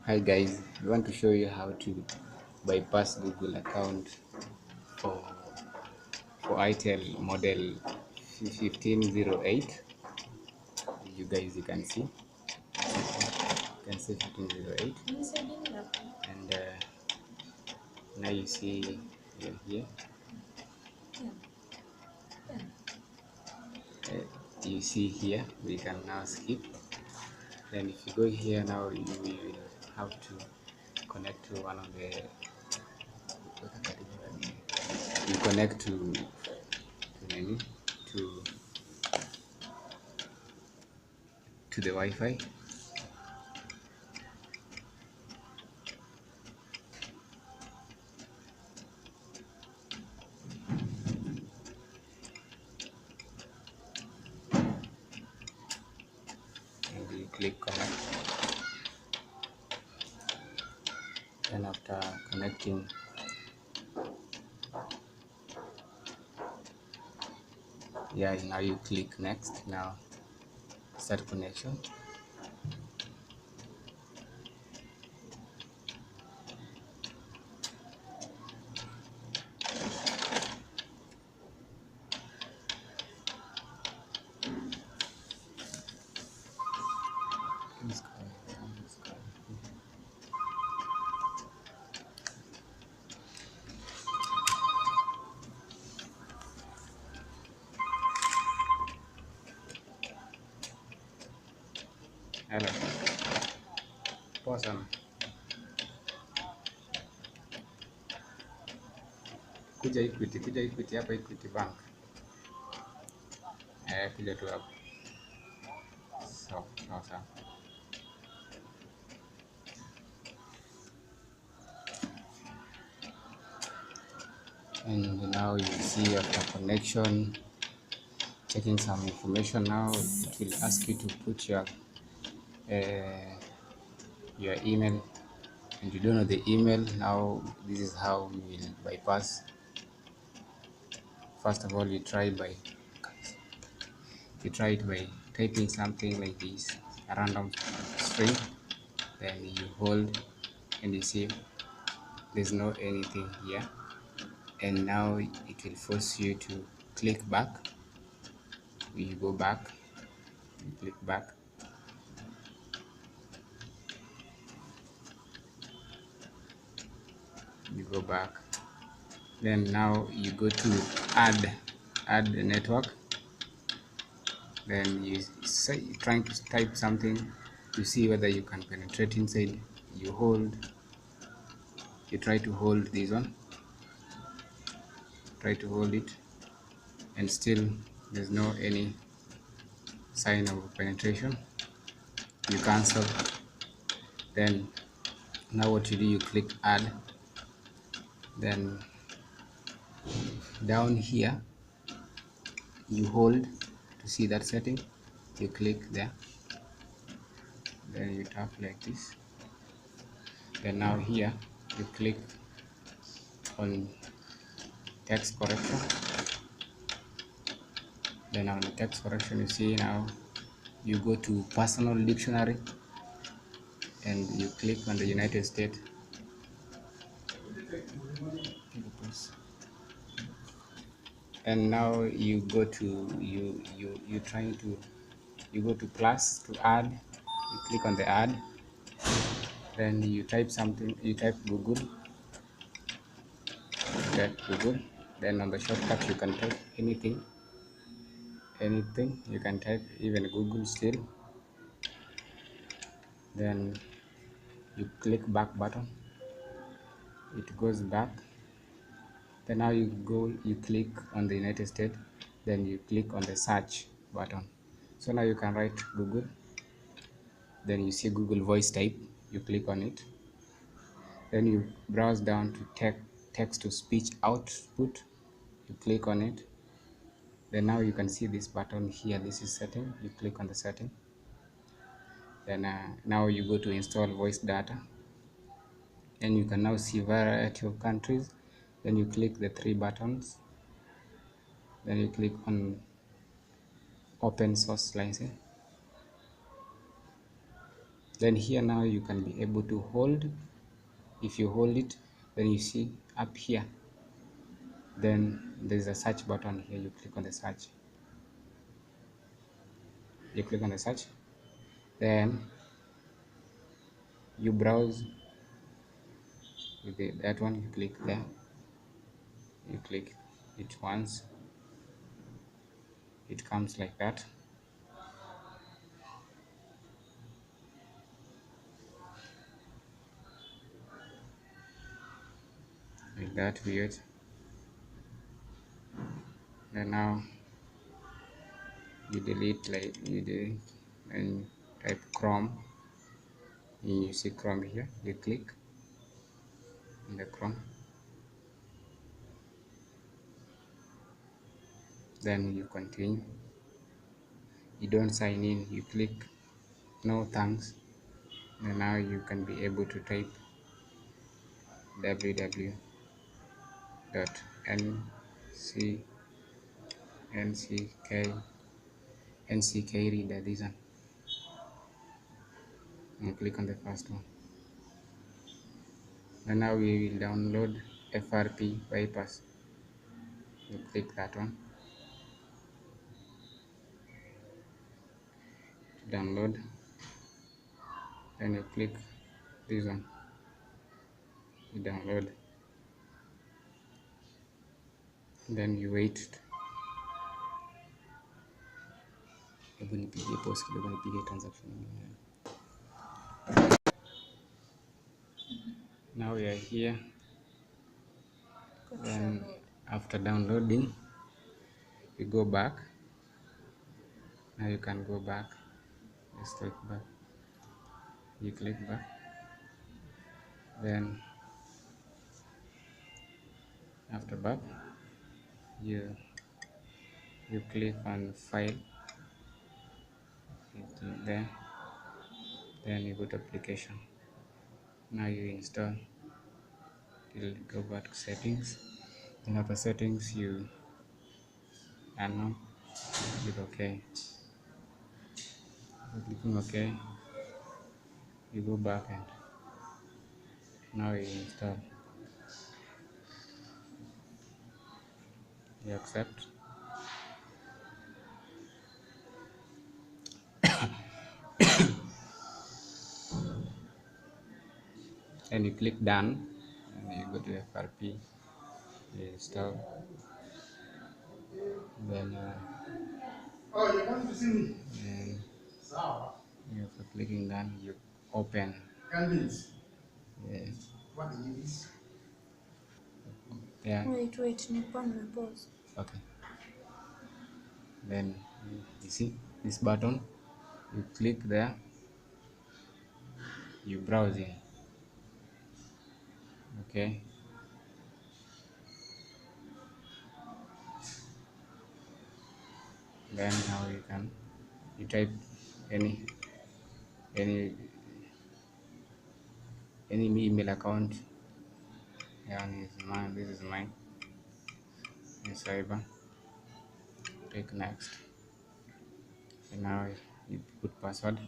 Hi guys, we want to show you how to bypass Google account for itel model 1508. You can see 1508, and now you see here. uh, you see here we can now skip. Then if you go here now, you will have to connect to one of the you connect to to to the Wi-Fi. And you click connect. And after connecting, yeah, now you click next. Now start connection. Hello, pause on. Kuja Equity hapa Equity Bank. Kuja tu hapa. Sawa. And now you see after connection, checking some information. Now it will ask you to put uh, your email, and you don't know the email. Now this is how you will bypass. First of all, you try it by typing something like this, a random string. Then you hold and you see there's no anything here, and now it will force you to click back. You go back, you click back, you go back. Then now you go to add the network. Then you say trying to type something to see whether you can penetrate inside. You try to hold this one, try to hold it, and still there's no any sign of penetration. You cancel. Then now what you do, you click add. Then down here you hold to see that setting, you click there, then you tap like this. Then now here you click on text correction. Then on the text correction, you see now you go to personal dictionary and you click on the United States. And now you go to you go to plus to add. You click on the add. Then you type something, you type Google. Then on the shortcut you can type anything you can type, even Google still. Then you click back button, it goes back. Then now you click on the United States, then you click on the search button. So now you can write Google. Then you see Google voice type, you click on it. Then you browse down to text to speech output, you click on it. Then now you can see this button here, this is setting, you click on the setting. Then now you go to install voice data, and you can now see variety of countries. Then you click the three buttons, then you click on open source license. Then here now you can be able to hold. If you hold it, then you see up here, then there's a search button here. You click on the search, then you browse with that one. You click there, you click it once, it comes like that. Like that, weird. Then now you delete, like you delete, and type Chrome. You see Chrome here, you click in the Chrome, then you continue. You don't sign in, you click no thanks, and now you can be able to type www.nck.nckreader this one, and click on the first one. And now we will download FRP bypass. You click that one to download, then you click this one, you download, then you wait. Hebu nipigie pause kidogo nipige transaction. Now we are here, and after downloading you go back. Now you can go back, just click back, you click back, then after back you click on file, you click there, then you go to application. Now you install, you'll go back to settings, and after settings you unknown, click OK. Clicking OK, you go back and now you install, you accept, and you click done, and you go to FRP, you install, then and after clicking done you open. Yes. Yeah. Wait, nilikuwa nimepause. Okay. Then you see this button, you click there, you browse in. Okay. Then now you type any any email account. Yeah, this is mine. Yes, cyber. Click next. And now you put password.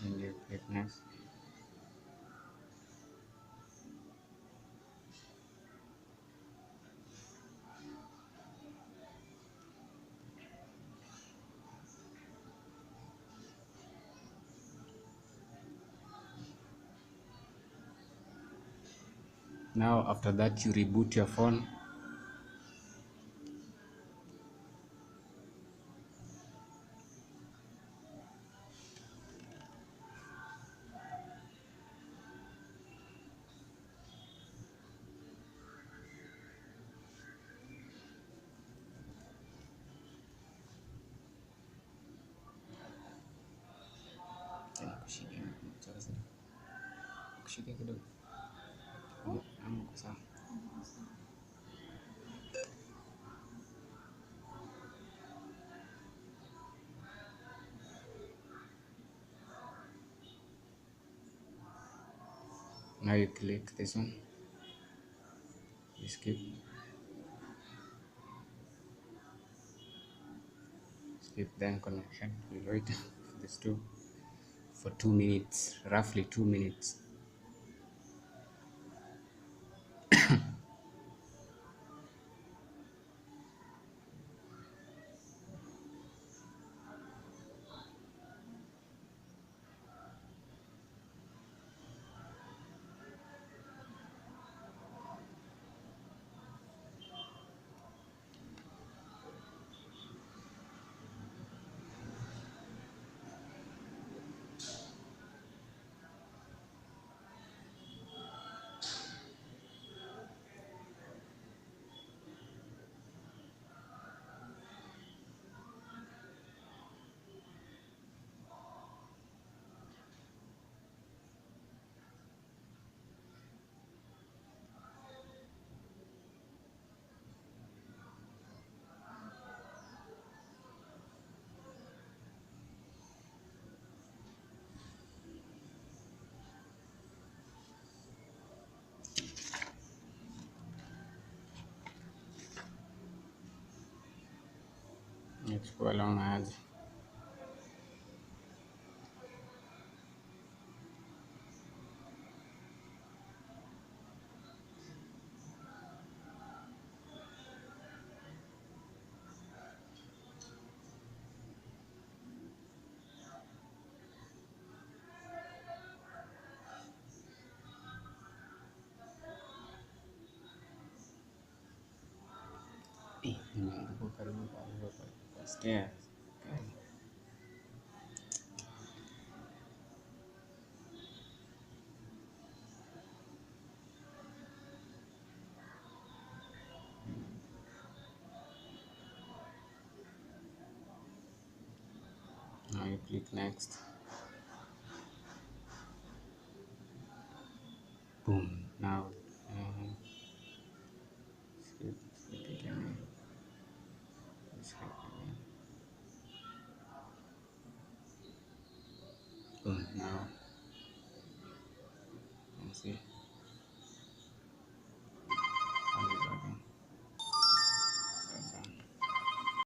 And you click next. Now after that you reboot your phone. Kushika kidogo. Sawa. Now you click this one. You skip. Skip then connection. You wait for this two for 2 minutes, roughly 2 minutes. Nachukua long aje. Nimeanguka karibu kwa stairs. Okay. Now you click next. Boom. Now skip it again. Skip again. Boom. Now you can see.